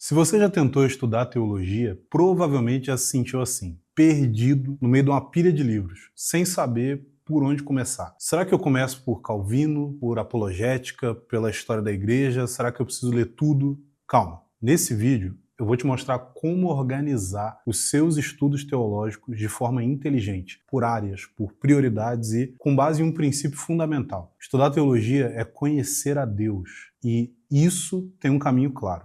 Se você já tentou estudar teologia, provavelmente já se sentiu assim, perdido no meio de uma pilha de livros, sem saber por onde começar. Será que eu começo por Calvino, por apologética, pela história da igreja? Será que eu preciso ler tudo? Calma. Nesse vídeo, eu vou te mostrar como organizar os seus estudos teológicos de forma inteligente, por áreas, por prioridades e com base em um princípio fundamental. Estudar teologia é conhecer a Deus, e isso tem um caminho claro.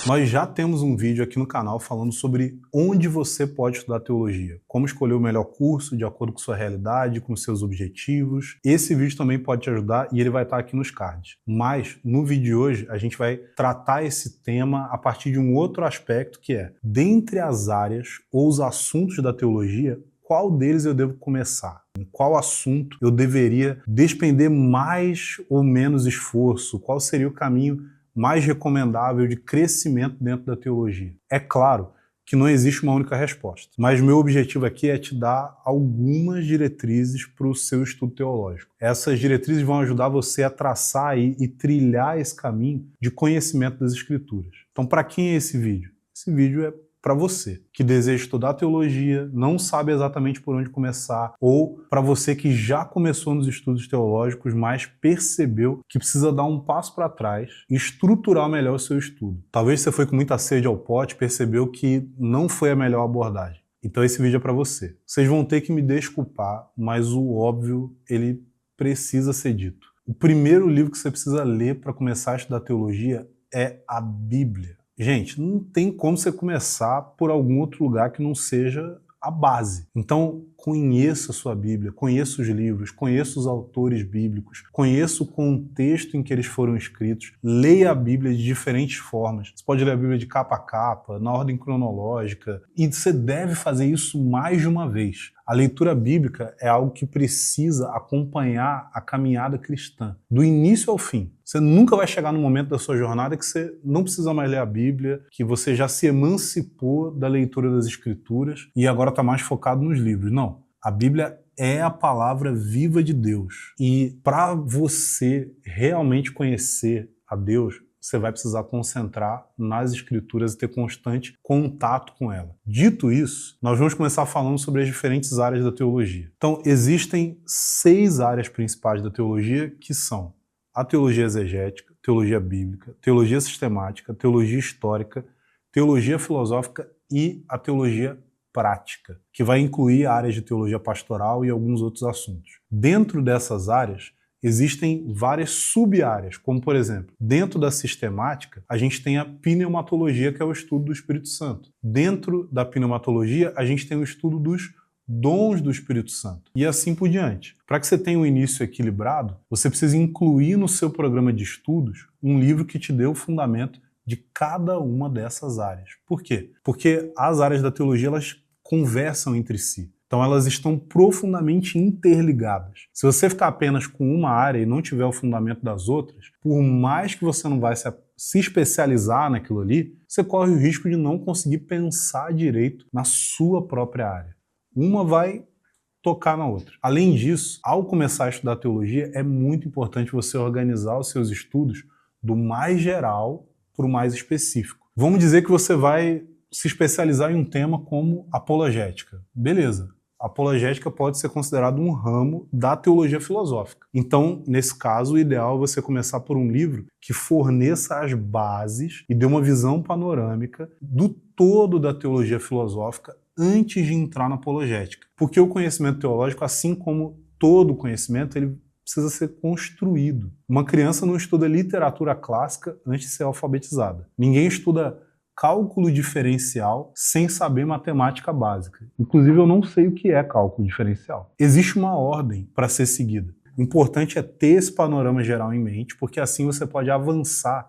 Nós já temos um vídeo aqui no canal falando sobre onde você pode estudar teologia, como escolher o melhor curso de acordo com sua realidade, com seus objetivos. Esse vídeo também pode te ajudar e ele vai estar aqui nos cards. Mas no vídeo de hoje a gente vai tratar esse tema a partir de um outro aspecto, que é, dentre as áreas ou os assuntos da teologia, qual deles eu devo começar? Em qual assunto eu deveria despender mais ou menos esforço? Qual seria o caminho mais recomendável de crescimento dentro da teologia? É claro que não existe uma única resposta, mas meu objetivo aqui é te dar algumas diretrizes para o seu estudo teológico. Essas diretrizes vão ajudar você a traçar e trilhar esse caminho de conhecimento das Escrituras. Então, para quem é esse vídeo? Esse vídeo é para você que deseja estudar teologia, não sabe exatamente por onde começar, ou para você que já começou nos estudos teológicos, mas percebeu que precisa dar um passo para trás e estruturar melhor o seu estudo. Talvez você foi com muita sede ao pote, percebeu que não foi a melhor abordagem. Então esse vídeo é para você. Vocês vão ter que me desculpar, mas o óbvio, ele precisa ser dito. O primeiro livro que você precisa ler para começar a estudar teologia é a Bíblia. Gente, não tem como você começar por algum outro lugar que não seja a base. Então, conheça a sua Bíblia, conheça os livros, conheça os autores bíblicos, conheça o contexto em que eles foram escritos, leia a Bíblia de diferentes formas. Você pode ler a Bíblia de capa a capa, na ordem cronológica, e você deve fazer isso mais de uma vez. A leitura bíblica é algo que precisa acompanhar a caminhada cristã, do início ao fim. Você nunca vai chegar no momento da sua jornada que você não precisa mais ler a Bíblia, que você já se emancipou da leitura das Escrituras e agora está mais focado nos livros. Não. A Bíblia é a palavra viva de Deus. E para você realmente conhecer a Deus, você vai precisar concentrar nas Escrituras e ter constante contato com ela. Dito isso, nós vamos começar falando sobre as diferentes áreas da teologia. Então, existem 6 áreas principais da teologia, que são a teologia exegética, teologia bíblica, teologia sistemática, teologia histórica, teologia filosófica e a teologia prática, que vai incluir áreas de teologia pastoral e alguns outros assuntos. Dentro dessas áreas, existem várias sub-áreas, como, por exemplo, dentro da sistemática, a gente tem a pneumatologia, que é o estudo do Espírito Santo. Dentro da pneumatologia, a gente tem o estudo dos dons do Espírito Santo, e assim por diante. Para que você tenha um início equilibrado, você precisa incluir no seu programa de estudos um livro que te dê o fundamento de cada uma dessas áreas. Por quê? Porque as áreas da teologia, elas conversam entre si. Então elas estão profundamente interligadas. Se você ficar apenas com uma área e não tiver o fundamento das outras, por mais que você não vai se especializar naquilo ali, você corre o risco de não conseguir pensar direito na sua própria área. Uma vai tocar na outra. Além disso, ao começar a estudar teologia, é muito importante você organizar os seus estudos do mais geral para o mais específico. Vamos dizer que você vai se especializar em um tema como apologética. Beleza. A apologética pode ser considerado um ramo da teologia filosófica. Então, nesse caso, o ideal é você começar por um livro que forneça as bases e dê uma visão panorâmica do todo da teologia filosófica antes de entrar na apologética. Porque o conhecimento teológico, assim como todo conhecimento, ele precisa ser construído. Uma criança não estuda literatura clássica antes de ser alfabetizada. Ninguém estuda cálculo diferencial sem saber matemática básica. Inclusive, eu não sei o que é cálculo diferencial. Existe uma ordem para ser seguida. O importante é ter esse panorama geral em mente, porque assim você pode avançar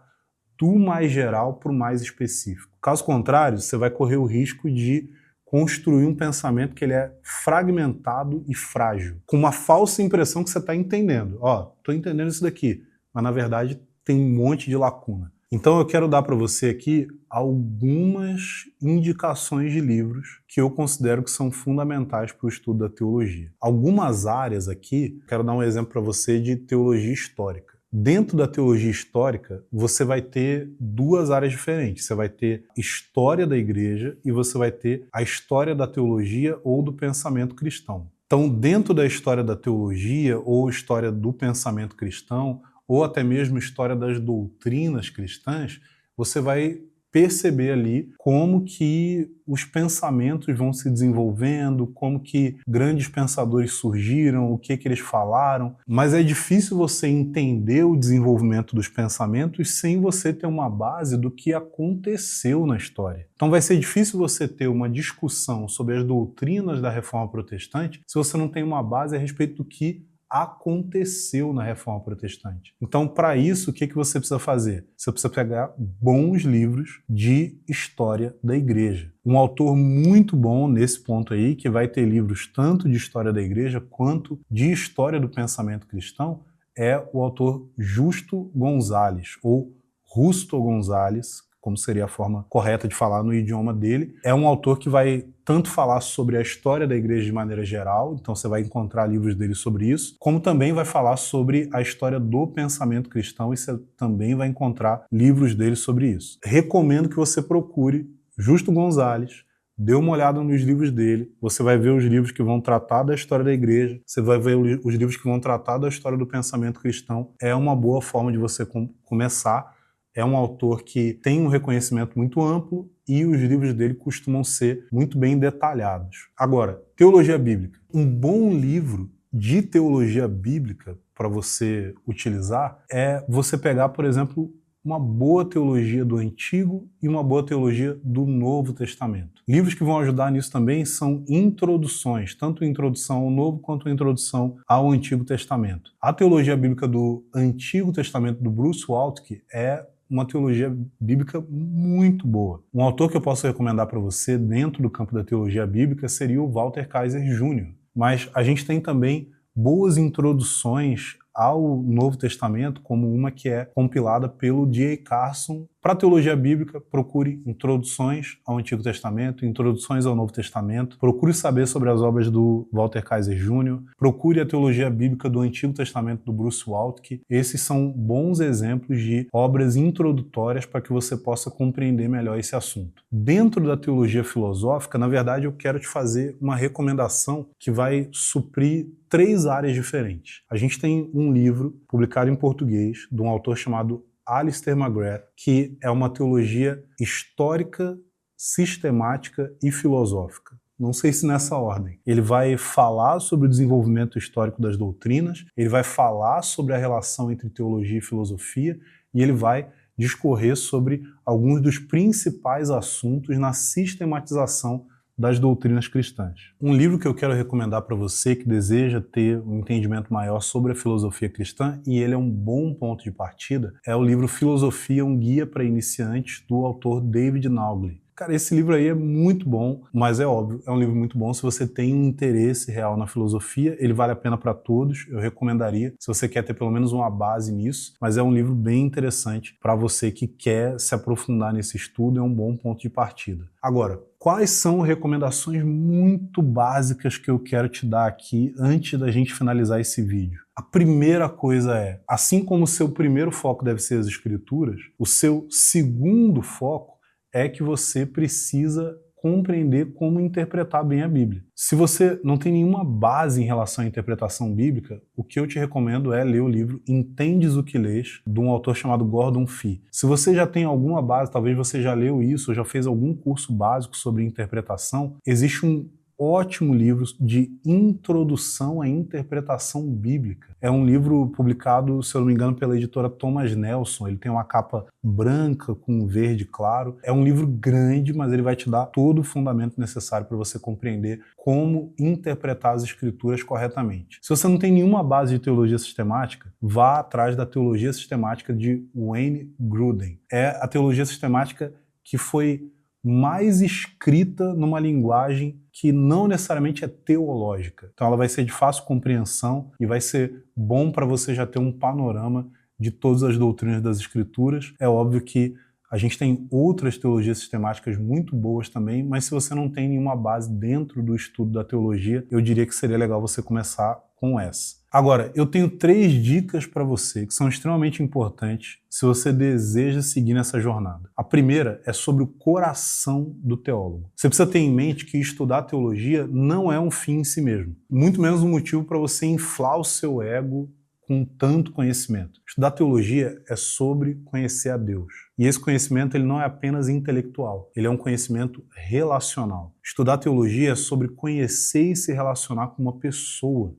do mais geral para o mais específico. Caso contrário, você vai correr o risco de construir um pensamento que ele é fragmentado e frágil, com uma falsa impressão que você está entendendo. Ó, estou entendendo isso daqui, mas na verdade tem um monte de lacuna. Então eu quero dar para você aqui algumas indicações de livros que eu considero que são fundamentais para o estudo da teologia. Algumas áreas aqui, quero dar um exemplo para você de teologia histórica. Dentro da teologia histórica, você vai ter duas áreas diferentes. Você vai ter história da igreja e você vai ter a história da teologia ou do pensamento cristão. Então, dentro da história da teologia ou história do pensamento cristão, ou até mesmo história das doutrinas cristãs, você vai perceber ali como que os pensamentos vão se desenvolvendo, como que grandes pensadores surgiram, o que eles falaram. Mas é difícil você entender o desenvolvimento dos pensamentos sem você ter uma base do que aconteceu na história. Então vai ser difícil você ter uma discussão sobre as doutrinas da Reforma Protestante se você não tem uma base a respeito do que aconteceu na Reforma Protestante. Então, para isso, o que você precisa fazer? Você precisa pegar bons livros de história da igreja. Um autor muito bom nesse ponto aí, que vai ter livros tanto de história da igreja quanto de história do pensamento cristão, é o autor Justo Gonzalez, ou Justo Gonzalez, como seria a forma correta de falar no idioma dele. É um autor que vai tanto falar sobre a história da igreja de maneira geral, então você vai encontrar livros dele sobre isso, como também vai falar sobre a história do pensamento cristão e você também vai encontrar livros dele sobre isso. Recomendo que você procure Justo Gonzalez, dê uma olhada nos livros dele, você vai ver os livros que vão tratar da história da igreja, você vai ver os livros que vão tratar da história do pensamento cristão. É uma boa forma de você começar. É um autor que tem um reconhecimento muito amplo e os livros dele costumam ser muito bem detalhados. Agora, teologia bíblica. Um bom livro de teologia bíblica para você utilizar é você pegar, por exemplo, uma boa teologia do Antigo e uma boa teologia do Novo Testamento. Livros que vão ajudar nisso também são introduções, tanto introdução ao Novo quanto introdução ao Antigo Testamento. A teologia bíblica do Antigo Testamento do Bruce Waltke é uma teologia bíblica muito boa. Um autor que eu posso recomendar para você dentro do campo da teologia bíblica seria o Walter Kaiser Jr. Mas a gente tem também boas introduções ao Novo Testamento, como uma que é compilada pelo D.A. Carson. Para a teologia bíblica, procure introduções ao Antigo Testamento, introduções ao Novo Testamento, procure saber sobre as obras do Walter Kaiser Jr., procure a teologia bíblica do Antigo Testamento do Bruce Waltke. Esses são bons exemplos de obras introdutórias para que você possa compreender melhor esse assunto. Dentro da teologia filosófica, na verdade, eu quero te fazer uma recomendação que vai suprir 3 áreas diferentes. A gente tem um livro publicado em português de um autor chamado Alistair McGrath, que é uma teologia histórica, sistemática e filosófica. Não sei se nessa ordem. Ele vai falar sobre o desenvolvimento histórico das doutrinas, ele vai falar sobre a relação entre teologia e filosofia e ele vai discorrer sobre alguns dos principais assuntos na sistematização das doutrinas cristãs. Um livro que eu quero recomendar para você que deseja ter um entendimento maior sobre a filosofia cristã, e ele é um bom ponto de partida, é o livro Filosofia, um Guia para Iniciantes, do autor David Naughlin. Cara, esse livro aí é muito bom, mas é óbvio, é um livro muito bom se você tem um interesse real na filosofia, ele vale a pena para todos, eu recomendaria, se você quer ter pelo menos uma base nisso, mas é um livro bem interessante para você que quer se aprofundar nesse estudo, é um bom ponto de partida. Agora, quais são recomendações muito básicas que eu quero te dar aqui antes da gente finalizar esse vídeo? A primeira coisa é, assim como o seu primeiro foco deve ser as escrituras, o seu segundo foco é que você precisa compreender como interpretar bem a Bíblia. Se você não tem nenhuma base em relação à interpretação bíblica, o que eu te recomendo é ler o livro Entendes o que Lês, de um autor chamado Gordon Fee. Se você já tem alguma base, talvez você já leu isso, ou já fez algum curso básico sobre interpretação, existe um ótimo livro de introdução à interpretação bíblica. É um livro publicado, se eu não me engano, pela editora Thomas Nelson. Ele tem uma capa branca com verde claro. É um livro grande, mas ele vai te dar todo o fundamento necessário para você compreender como interpretar as escrituras corretamente. Se você não tem nenhuma base de teologia sistemática, vá atrás da teologia sistemática de Wayne Grudem. É a teologia sistemática que foi mais escrita numa linguagem que não necessariamente é teológica. Então ela vai ser de fácil compreensão e vai ser bom para você já ter um panorama de todas as doutrinas das Escrituras. É óbvio que a gente tem outras teologias sistemáticas muito boas também, mas se você não tem nenhuma base dentro do estudo da teologia, eu diria que seria legal você começar com essa. Agora, eu tenho 3 dicas para você que são extremamente importantes se você deseja seguir nessa jornada. A primeira é sobre o coração do teólogo. Você precisa ter em mente que estudar teologia não é um fim em si mesmo, muito menos um motivo para você inflar o seu ego com tanto conhecimento. Estudar teologia é sobre conhecer a Deus. E esse conhecimento ele não é apenas intelectual, ele é um conhecimento relacional. Estudar teologia é sobre conhecer e se relacionar com uma pessoa.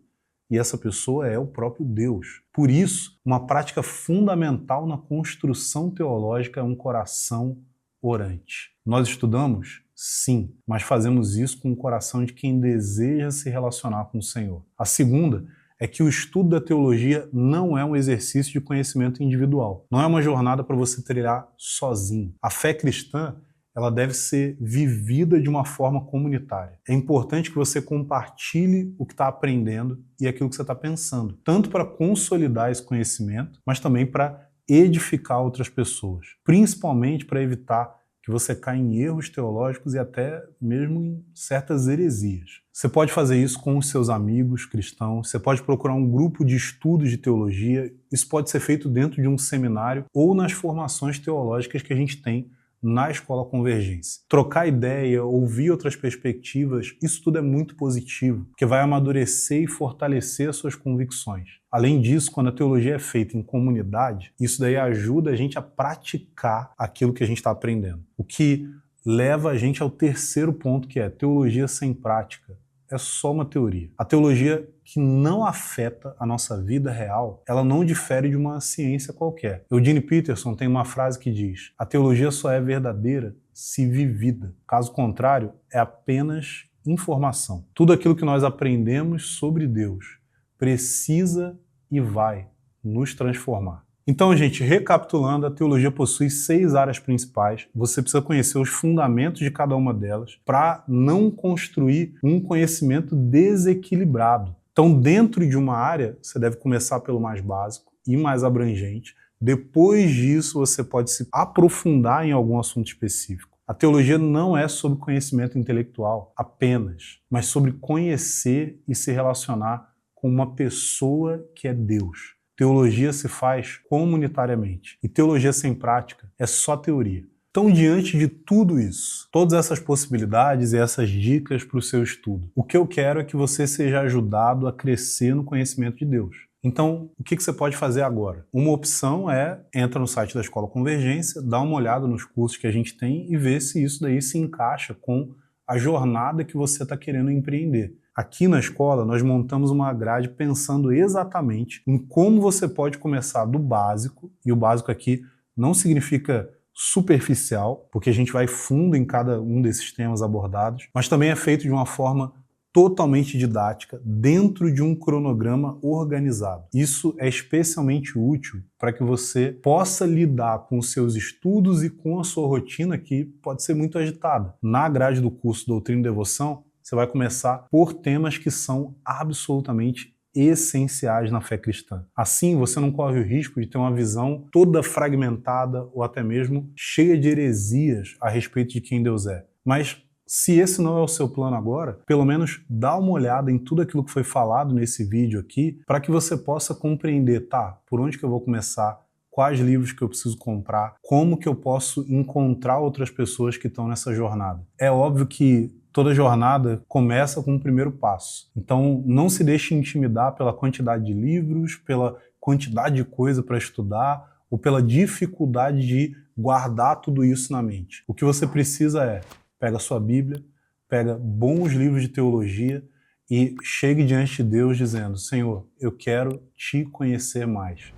E essa pessoa é o próprio Deus. Por isso, uma prática fundamental na construção teológica é um coração orante. Nós estudamos? Sim, mas fazemos isso com o coração de quem deseja se relacionar com o Senhor. A segunda é que o estudo da teologia não é um exercício de conhecimento individual. Não é uma jornada para você trilhar sozinho. A fé cristã ela deve ser vivida de uma forma comunitária. É importante que você compartilhe o que está aprendendo e aquilo que você está pensando, tanto para consolidar esse conhecimento, mas também para edificar outras pessoas, principalmente para evitar que você caia em erros teológicos e até mesmo em certas heresias. Você pode fazer isso com os seus amigos cristãos, você pode procurar um grupo de estudos de teologia, isso pode ser feito dentro de um seminário ou nas formações teológicas que a gente tem na Escola Convergência. Trocar ideia, ouvir outras perspectivas, isso tudo é muito positivo, porque vai amadurecer e fortalecer as suas convicções. Além disso, quando a teologia é feita em comunidade, isso daí ajuda a gente a praticar aquilo que a gente está aprendendo. O que leva a gente ao terceiro ponto, que é teologia sem prática. É só uma teoria. A teologia que não afeta a nossa vida real, ela não difere de uma ciência qualquer. Eugene Peterson tem uma frase que diz: a teologia só é verdadeira se vivida. Caso contrário, é apenas informação. Tudo aquilo que nós aprendemos sobre Deus precisa e vai nos transformar. Então, gente, recapitulando, a teologia possui 6 áreas principais. Você precisa conhecer os fundamentos de cada uma delas para não construir um conhecimento desequilibrado. Então, dentro de uma área, você deve começar pelo mais básico e mais abrangente. Depois disso, você pode se aprofundar em algum assunto específico. A teologia não é sobre conhecimento intelectual apenas, mas sobre conhecer e se relacionar com uma pessoa que é Deus. Teologia se faz comunitariamente e teologia sem prática é só teoria. Então, diante de tudo isso, todas essas possibilidades e essas dicas para o seu estudo, o que eu quero é que você seja ajudado a crescer no conhecimento de Deus. Então, o que você pode fazer agora? Uma opção é, entra no site da Escola Convergência, dá uma olhada nos cursos que a gente tem e vê se isso daí se encaixa com a jornada que você está querendo empreender. Aqui na escola, nós montamos uma grade pensando exatamente em como você pode começar do básico, e o básico aqui não significa superficial, porque a gente vai fundo em cada um desses temas abordados, mas também é feito de uma forma totalmente didática, dentro de um cronograma organizado. Isso é especialmente útil para que você possa lidar com os seus estudos e com a sua rotina, que pode ser muito agitada. Na grade do curso Doutrina e Devoção, você vai começar por temas que são absolutamente essenciais na fé cristã. Assim, você não corre o risco de ter uma visão toda fragmentada ou até mesmo cheia de heresias a respeito de quem Deus é. Mas se esse não é o seu plano agora, pelo menos dá uma olhada em tudo aquilo que foi falado nesse vídeo aqui, para que você possa compreender, tá, por onde que eu vou começar, quais livros que eu preciso comprar, como que eu posso encontrar outras pessoas que estão nessa jornada. É óbvio que toda jornada começa com um primeiro passo. Então, não se deixe intimidar pela quantidade de livros, pela quantidade de coisa para estudar, ou pela dificuldade de guardar tudo isso na mente. O que você precisa é, pega a sua Bíblia, pega bons livros de teologia e chegue diante de Deus dizendo: Senhor, eu quero te conhecer mais.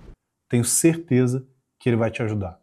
Tenho certeza que Ele vai te ajudar.